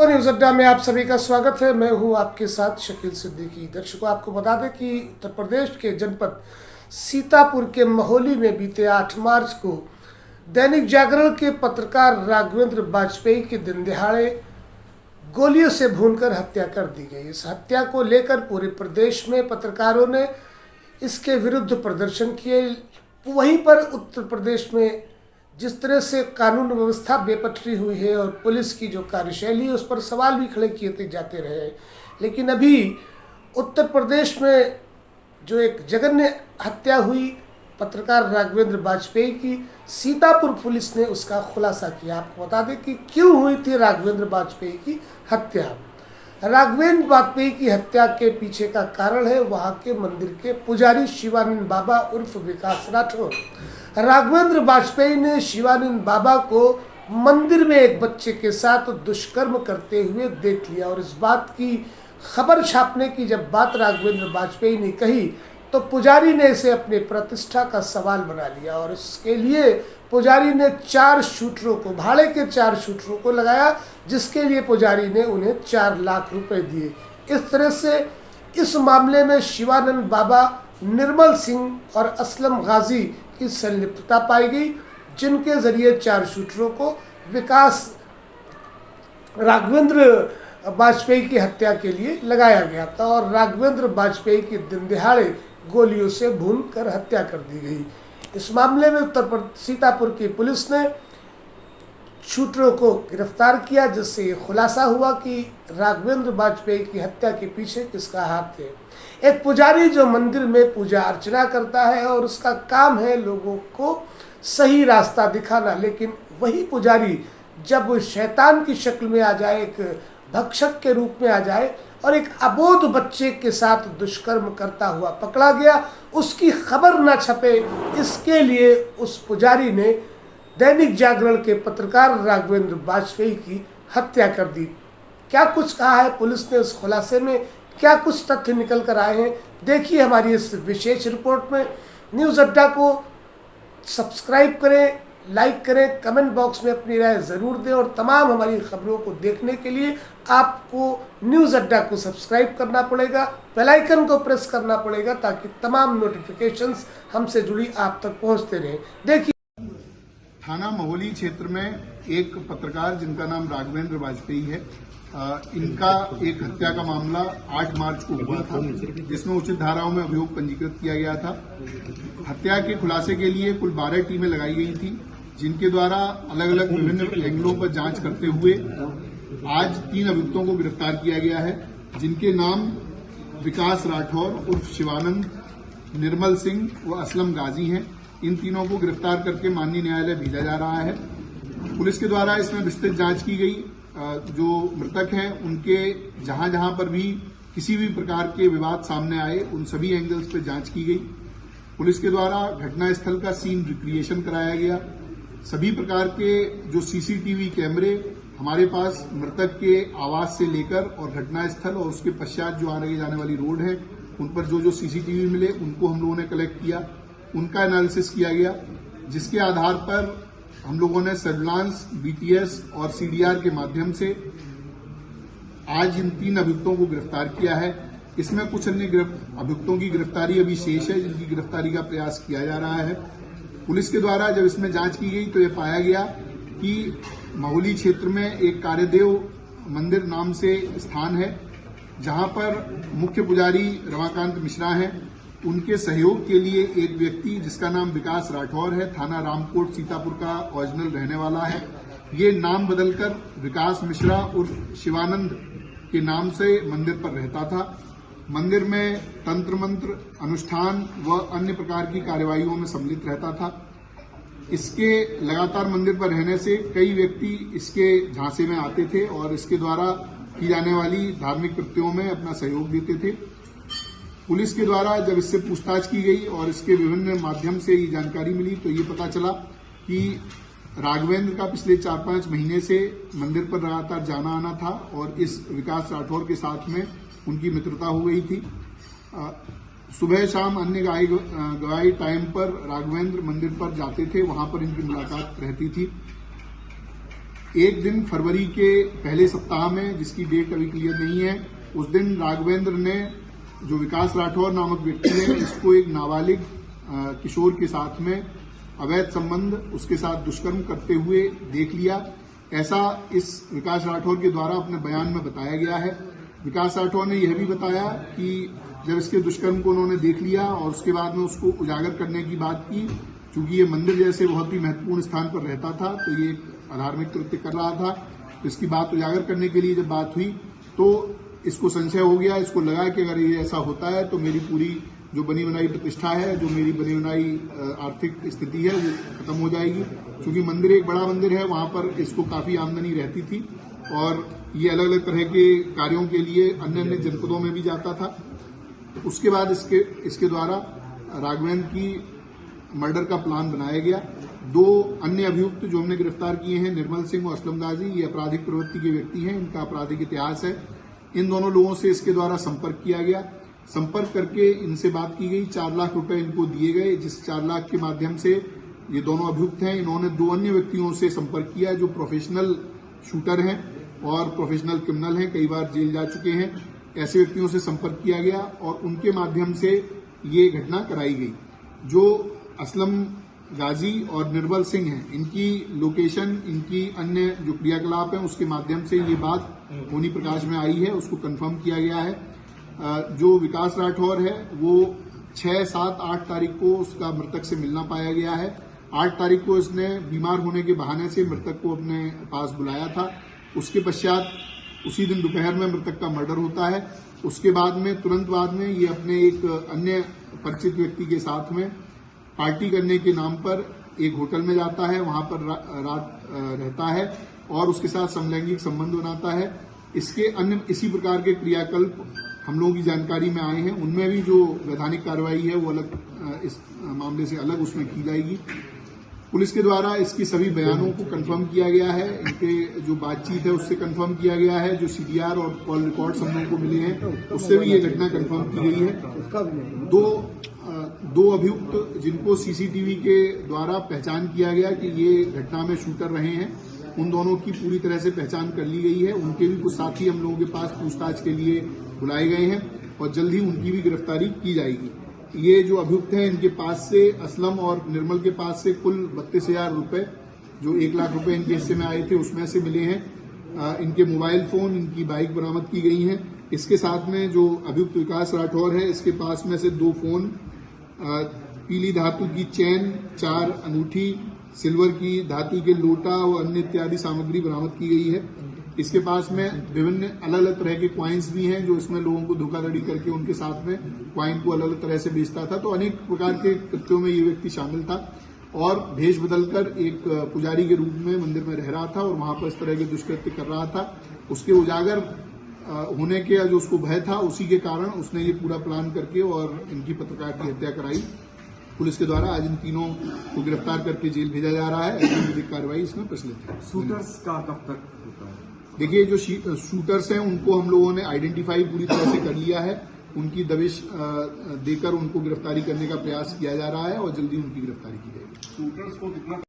News अड्डा में आप सभी का स्वागत है। मैं हूं आपके साथ शकील सिद्दीकी। दर्शकों, आपको बता दें कि उत्तर प्रदेश के जनपद सीतापुर के महोली में बीते 8 मार्च को दैनिक जागरण के पत्रकार राघवेंद्र वाजपेयी की दिन दिहाड़े गोलियों से भूनकर हत्या कर दी गई। इस हत्या को लेकर पूरे प्रदेश में पत्रकारों ने इसके विरुद्ध प्रदर्शन किए। वहीं पर उत्तर प्रदेश में जिस तरह से कानून व्यवस्था बेपटरी हुई है और पुलिस की जो कार्यशैली है उस पर सवाल भी खड़े किए जाते रहे, लेकिन अभी उत्तर प्रदेश में जो एक जघन्य हत्या हुई पत्रकार राघवेंद्र वाजपेयी की, सीतापुर पुलिस ने उसका खुलासा किया। आपको बता दें कि क्यों हुई थी राघवेंद्र वाजपेयी की हत्या। राघवेंद्र वाजपेयी की हत्या के पीछे का कारण है वहाँ के मंदिर के पुजारी शिवानंद बाबा उर्फ विकास राठौर। राघवेंद्र वाजपेयी ने शिवानंद बाबा को मंदिर में एक बच्चे के साथ दुष्कर्म करते हुए देख लिया और इस बात की खबर छापने की जब बात राघवेंद्र वाजपेयी ने कही तो पुजारी ने इसे अपनी प्रतिष्ठा का सवाल बना लिया और इसके लिए पुजारी ने 4 शूटरों को, भाड़े के 4 शूटरों को लगाया, जिसके लिए पुजारी ने उन्हें 4 लाख रुपए दिए। इस तरह से इस मामले में शिवानंद बाबा, निर्मल सिंह और असलम गाजी की संलिप्तता पाई गई, जिनके जरिए 4 शूटरों को विकास राघवेंद्र वाजपेयी की हत्या के लिए लगाया गया था और राघवेंद्र वाजपेयी की दिन दिहाड़े गोलियों से भून कर हत्या कर दी गई। इस मामले में सीतापुर की पुलिस ने शूटरों को गिरफ्तार किया, जिससे ये खुलासा हुआ कि राघवेंद्र वाजपेयी की हत्या के पीछे किसका हाथ है। एक पुजारी जो मंदिर में पूजा अर्चना करता है और उसका काम है लोगों को सही रास्ता दिखाना, लेकिन वही पुजारी जब शैतान की शक्ल में आ जाए, एक भक्षक के रूप में आ जाए और एक अबोध बच्चे के साथ दुष्कर्म करता हुआ पकड़ा गया, उसकी खबर न छपे, इसके लिए उस पुजारी ने दैनिक जागरण के पत्रकार राघवेंद्र वाजपेयी की हत्या कर दी। क्या कुछ कहा है पुलिस ने इस खुलासे में, क्या कुछ तथ्य निकल कर आए हैं, देखिए हमारी इस विशेष रिपोर्ट में। न्यूज़ अड्डा को सब्सक्राइब करें, लाइक करें, कमेंट बॉक्स में अपनी राय ज़रूर दें और तमाम हमारी खबरों को देखने के लिए आपको न्यूज़ अड्डा को सब्सक्राइब करना पड़ेगा, बेल आइकन को प्रेस करना पड़ेगा ताकि तमाम नोटिफिकेशंस हमसे जुड़ी आप तक पहुंचते रहें। देखिए, थाना महोली क्षेत्र में एक पत्रकार जिनका नाम राघवेंद्र वाजपेयी है, इनका एक हत्या का मामला 8 मार्च को हुआ था, जिसमें उचित धाराओं में अभियोग पंजीकृत किया गया था। हत्या के खुलासे के लिए कुल 12 टीमें लगाई गई थी, जिनके द्वारा अलग अलग विभिन्न एंगलों पर जांच करते हुए आज 3 अभियुक्तों को गिरफ्तार किया गया है, जिनके नाम विकास राठौर उर्फ शिवानंद, निर्मल सिंह व असलम गाजी हैं। इन तीनों को गिरफ्तार करके माननीय न्यायालय भेजा जा रहा है। पुलिस के द्वारा इसमें विस्तृत जांच की गई। जो मृतक हैं उनके जहां जहां पर भी किसी भी प्रकार के विवाद सामने आए, उन सभी एंगल्स पर जांच की गई। पुलिस के द्वारा घटनास्थल का सीन रिक्रिएशन कराया गया। सभी प्रकार के जो सीसीटीवी कैमरे हमारे पास मृतक के आवास से लेकर और घटनास्थल और उसके पश्चात जो आने जाने वाली रोड है, उन पर जो सीसीटीवी मिले उनको हम लोगों ने कलेक्ट किया, उनका एनालिसिस किया गया, जिसके आधार पर हम लोगों ने सर्विलांस, बीटीएस और सीडीआर के माध्यम से आज इन 3 अभियुक्तों को गिरफ्तार किया है। इसमें कुछ अन्य अभियुक्तों की गिरफ्तारी अभी शेष है, जिनकी गिरफ्तारी का प्रयास किया जा रहा है। पुलिस के द्वारा जब इसमें जांच की गई तो यह पाया गया कि महोली क्षेत्र में एक कार्यदेव मंदिर नाम से स्थान है, जहां पर मुख्य पुजारी रमाकांत मिश्रा हैं। उनके सहयोग के लिए एक व्यक्ति जिसका नाम विकास राठौर है, थाना रामकोट सीतापुर का ओरिजिनल रहने वाला है, ये नाम बदलकर विकास मिश्रा उर्फ शिवानंद के नाम से मंदिर पर रहता था। मंदिर में तंत्र मंत्र, अनुष्ठान व अन्य प्रकार की कार्यवाहियों में सम्मिलित रहता था। इसके लगातार मंदिर पर रहने से कई व्यक्ति इसके झांसे में आते थे और इसके द्वारा की जाने वाली धार्मिक कृत्यों में अपना सहयोग देते थे। पुलिस के द्वारा जब इससे पूछताछ की गई और इसके विभिन्न माध्यम से ये जानकारी मिली तो ये पता चला कि राघवेंद्र का पिछले 4-5 महीने से मंदिर पर लगातार जाना आना था और इस विकास राठौर के साथ में उनकी मित्रता हो गई थी। सुबह शाम अन्य गवाही टाइम पर राघवेंद्र मंदिर पर जाते थे, वहां पर इनकी मुलाकात रहती थी। एक दिन फरवरी के पहले सप्ताह में, जिसकी डेट अभी क्लियर नहीं है, उस दिन राघवेंद्र ने, जो विकास राठौर नामक व्यक्ति है, इसको एक नाबालिग किशोर के साथ में अवैध संबंध, उसके साथ दुष्कर्म करते हुए देख लिया। ऐसा इस विकास राठौर के द्वारा अपने बयान में बताया गया है। विकास राठौर ने यह भी बताया कि जब इसके दुष्कर्म को उन्होंने देख लिया और उसके बाद में उसको उजागर करने की बात की, चूंकि ये मंदिर जैसे बहुत ही महत्वपूर्ण स्थान पर रहता था, तो ये अधार्मिक कृत्य कर रहा था। तो इसकी बात उजागर करने के लिए जब बात हुई तो इसको संशय हो गया, इसको लगा कि अगर ये ऐसा होता है तो मेरी पूरी जो बनी बनाई प्रतिष्ठा है, जो मेरी बनी बनाई आर्थिक स्थिति है, वो खत्म हो जाएगी। क्योंकि मंदिर एक बड़ा मंदिर है, वहां पर इसको काफी आमदनी रहती थी और ये अलग अलग तरह के कार्यों के लिए अन्य अन्य जनपदों में भी जाता था। उसके बाद इसके द्वारा राघवेंद्र की मर्डर का प्लान बनाया गया। दो अन्य अभियुक्त जो हमने गिरफ्तार किए हैं, निर्मल सिंह और असलम गाजी, ये आपराधिक प्रवृत्ति के व्यक्ति हैं, इनका आपराधिक इतिहास है। इन दोनों लोगों से इसके द्वारा संपर्क किया गया। संपर्क करके इनसे बात की गई, 4 लाख रुपए इनको दिए गए, जिस 4 लाख के माध्यम से ये दोनों अभियुक्त हैं, इन्होंने 2 अन्य व्यक्तियों से संपर्क किया जो प्रोफेशनल शूटर हैं और प्रोफेशनल क्रिमिनल हैं, कई बार जेल जा चुके हैं। ऐसे व्यक्तियों से संपर्क किया गया और उनके माध्यम से ये घटना कराई गई। जो असलम गाजी और निर्मल सिंह हैं, इनकी लोकेशन, इनकी अन्य जो क्रियाकलाप हैं, उसके माध्यम से ये बात होनी प्रकाश में आई है, उसको कंफर्म किया गया है। जो विकास राठौर है वो 6, 7, 8 तारीख को उसका मृतक से मिलना पाया गया है। 8 तारीख को इसने बीमार होने के बहाने से मृतक को अपने पास बुलाया था। उसके पश्चात उसी दिन दोपहर में मृतक का मर्डर होता है। उसके बाद में, तुरंत बाद में, ये अपने एक अन्य परिचित व्यक्ति के साथ में पार्टी करने के नाम पर एक होटल में जाता है, वहां पर रात रहता है और उसके साथ समलैंगिक संबंध बनाता है। इसके अन्य इसी प्रकार के क्रियाकल्प हम लोगों की जानकारी में आए हैं। उनमें भी जो वैधानिक कार्रवाई है वो अलग, इस मामले से अलग उसमें की जाएगी। पुलिस के द्वारा इसकी सभी बयानों को कंफर्म किया गया है, इनके जो बातचीत है उससे कंफर्म किया गया है, जो सीडीआर और कॉल रिकॉर्ड्स हम लोगों को मिले हैं उससे भी ये घटना कंफर्म की गई है। दो अभियुक्त जिनको सीसीटीवी के द्वारा पहचान किया गया कि ये घटना में शूटर रहे हैं, उन दोनों की पूरी तरह से पहचान कर ली गई है। उनके भी कुछ साथी हम लोगों के पास पूछताछ के लिए बुलाए गए हैं और जल्द ही उनकी भी गिरफ्तारी की जाएगी। ये जो अभियुक्त हैं, इनके पास से, असलम और निर्मल के पास से, कुल 32,000 रुपए, जो 1 लाख रुपए इनके हिस्से में आए थे, उसमें से मिले हैं। इनके मोबाइल फोन, इनकी बाइक बरामद की गई हैं। इसके साथ में जो अभियुक्त विकास राठौर है, इसके पास में से 2 फोन, पीली धातु की चैन, 4 अंगूठी, सिल्वर की धातु के लोटा और अन्य इत्यादि सामग्री बरामद की गई है। इसके पास में विभिन्न अलग अलग तरह के क्वाइंस भी हैं, जो इसमें लोगों को धोखाधड़ी करके उनके साथ में क्वाइन को अलग अलग तरह से बेचता था। तो अनेक प्रकार के कृत्यों में ये व्यक्ति शामिल था और भेष बदलकर एक पुजारी के रूप में मंदिर में रह रहा था और वहां पर इस तरह के दुष्कृत्य कर रहा था। उसके उजागर होने के जो उसको भय था, उसी के कारण उसने ये पूरा प्लान करके और इनकी पत्रकार की हत्या कराई। पुलिस के द्वारा आज इन तीनों को गिरफ्तार करके जेल भेजा जा रहा है। ऐसी विधिक कार्रवाई इसमें प्रचलित है। शूटर्स का कब तक होता है? देखिए, जो शूटर्स हैं उनको हम लोगों ने आइडेंटिफाई पूरी तरह से कर लिया है। उनकी दबिश देकर उनको गिरफ्तारी करने का प्रयास किया जा रहा है और जल्दी उनकी गिरफ्तारी की जाएगी। शूटर्स को कितना